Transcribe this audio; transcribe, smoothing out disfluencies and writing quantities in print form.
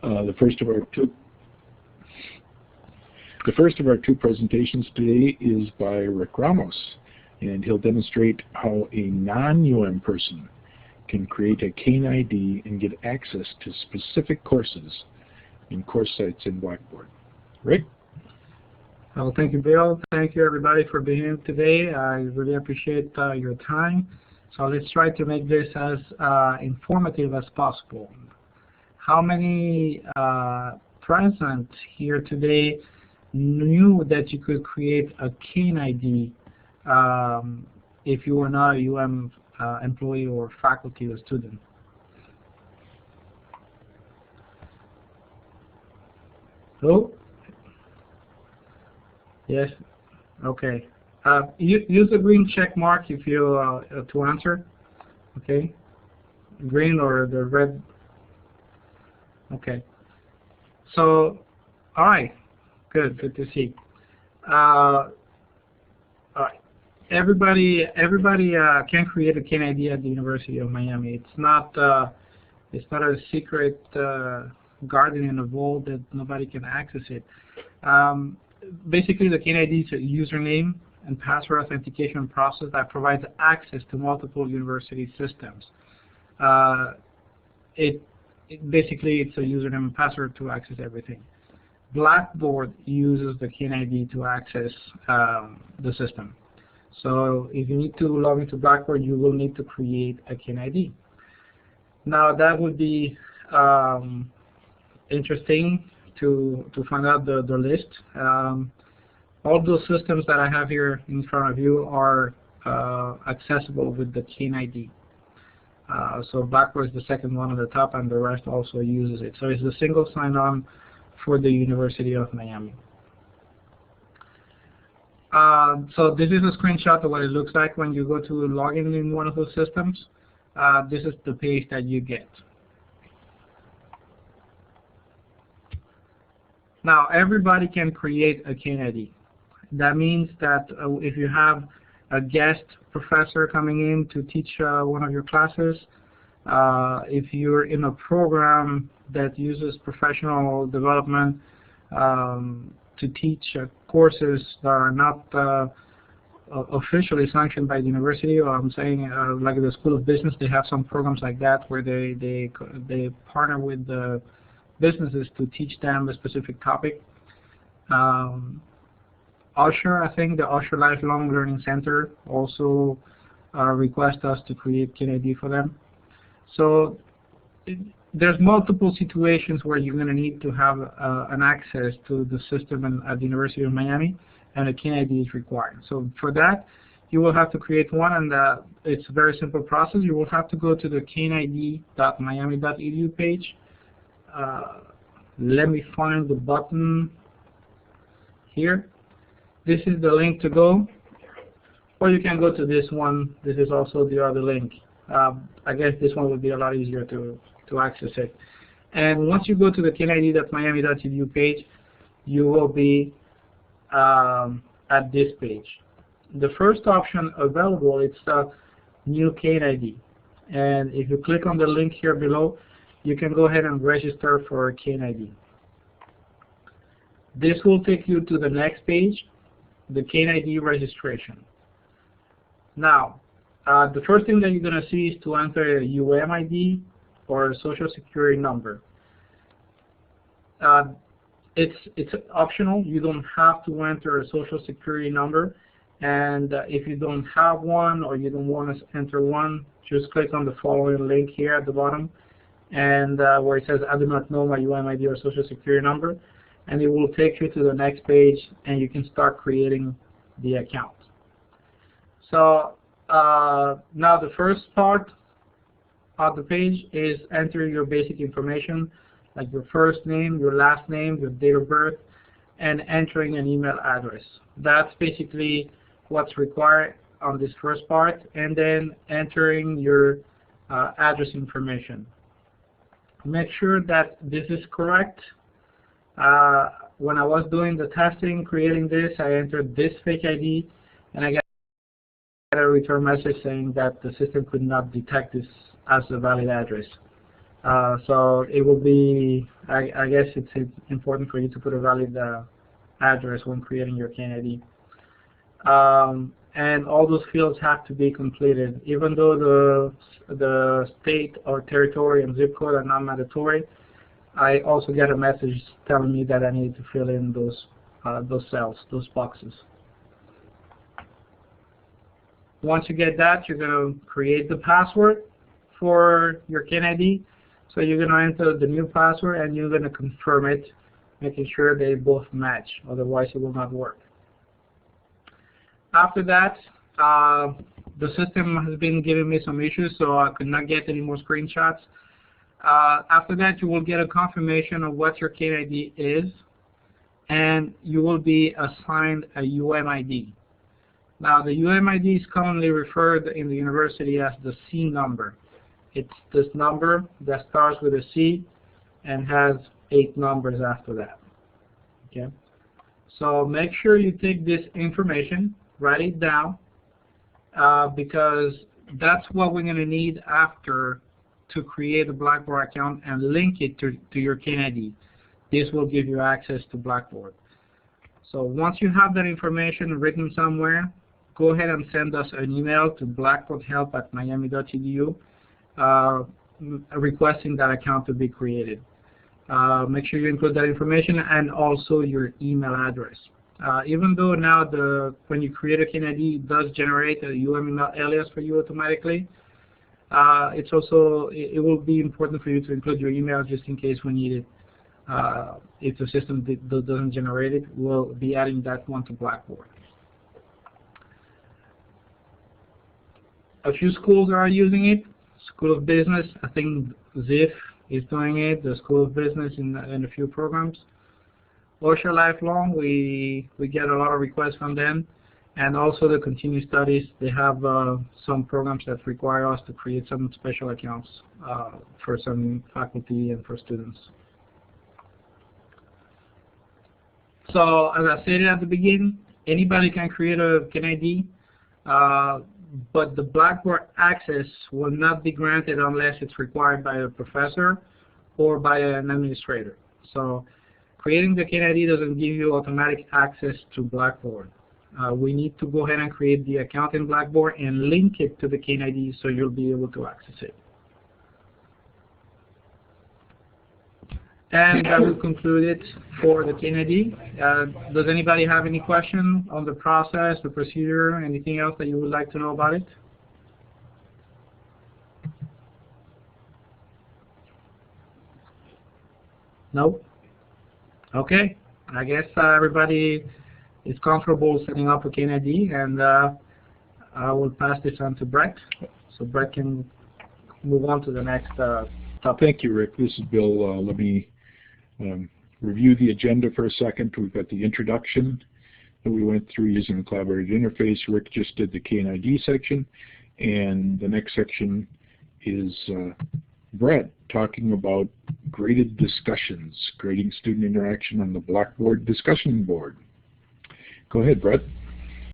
The first of our two presentations today is by Rick Ramos, and he'll demonstrate how a non-UM person can create a CaneID and get access to specific courses in course sites in Blackboard. Rick? Well, thank you, Bill. Thank you, everybody, for being here today. I really appreciate your time. So let's try to make this as informative as possible. How many present here today knew that you could create a CaneID if you were not a UM employee or faculty or student? Hello? Yes? Okay. Use the green check mark if you to answer. Okay? Green or the red. Okay. So, all right. Good to see. All right. Everybody can create a CaneID at the University of Miami. It's not a secret garden in a vault that nobody can access it. Basically, the CaneID is a username and password authentication process that provides access to multiple university systems. Basically, it's a username and password to access everything. Blackboard uses the CaneID to access the system. So if you need to log into Blackboard, you will need to create a CaneID. Now that would be interesting to find out the list. All those systems that I have here in front of you are accessible with the CaneID. So Blackboard is the second one on the top, and the rest also uses it. So it's a single sign-on for the University of Miami. So this is a screenshot of what it looks like when you go to log in one of those systems. This is the page that you get. Now, everybody can create a CaneID. That means that if you have a guest professor coming in to teach one of your classes, if you're in a program that uses professional development to teach courses that are not officially sanctioned by the university, or I'm saying like the School of Business, they have some programs like that where they partner with the businesses to teach them a specific topic. Usher, I think the Usher Lifelong Learning Center also request us to create CaneID for them. So there's multiple situations where you're going to need to have an access to the system at the University of Miami, and a CaneID is required. So for that, you will have to create one, and it's a very simple process. You will have to go to the caneid.miami.edu page. Let me find the button here. This is the link to go, or you can go to this one. This is also the other link. I guess this one would be a lot easier to access it. And once you go to the caneid.miami.edu page, you will be at this page. The first option available is the new CaneID. And if you click on the link here below, you can go ahead and register for a CaneID. This will take you to the next page, the CaneID registration. Now, the first thing that you're going to see is to enter a UMID or a social security number. It's optional. You don't have to enter a social security number. And if you don't have one or you don't want to enter one, just click on the following link here at the bottom, and where it says I do not know my UMID or social security number, and it will take you to the next page, and you can start creating the account. So now the first part of the page is enter your basic information, like your first name, your last name, your date of birth, and entering an email address. That's basically what's required on this first part, and then entering your address information. Make sure that this is correct. When I was doing the testing, creating this, I entered this fake ID, and I got a return message saying that the system could not detect this as a valid address. So it will be, I guess it's important for you to put a valid address when creating your CaneID. And all those fields have to be completed. Even though the state or territory and zip code are not mandatory, I also get a message telling me that I need to fill in those cells, those boxes. Once you get that, you're going to create the password for your CaneID. So you're going to enter the new password and you're going to confirm it, making sure they both match. Otherwise, it will not work. After that, the system has been giving me some issues, so I could not get any more screenshots. After that, you will get a confirmation of what your CaneID is, and you will be assigned a UMID. Now, the UMID is commonly referred in the university as the C number. It's this number that starts with a C and has 8 numbers after that. Okay? So make sure you take this information, write it down, because that's what we're going to need after to create a Blackboard account and link it to your CaneID. This will give you access to Blackboard. So once you have that information written somewhere, go ahead and send us an email to blackboardhelp@miami.edu requesting that account to be created. Make sure you include that information and also your email address. Even though now when you create a CaneID, it does generate a UML alias for you automatically, it will be important for you to include your email just in case we need it. If the system doesn't generate it, we'll be adding that one to Blackboard. A few schools are using it. School of Business, I think ZIF is doing it, the School of Business in a few programs. OSHA Lifelong, we get a lot of requests from them. And also the Continuing Studies, they have some programs that require us to create some special accounts for some faculty and for students. So as I said at the beginning, anybody can create a CaneID, but the Blackboard access will not be granted unless it's required by a professor or by an administrator. So creating the CaneID doesn't give you automatic access to Blackboard. We need to go ahead and create the account in Blackboard and link it to the CaneID so you'll be able to access it. And that will conclude it for the CaneID. Does anybody have any question on the process, the procedure, anything else that you would like to know about it? No? Okay. I guess everybody is comfortable setting up a CaneID, and I will pass this on to Brett, so Brett can move on to the next topic. Thank you, Rick. This is Bill. Let me review the agenda for a second. We've got the introduction that we went through using the collaborative interface. Rick just did the CaneID section, and the next section is Brett talking about graded discussions, grading student interaction on the Blackboard discussion board. Go ahead, Brett.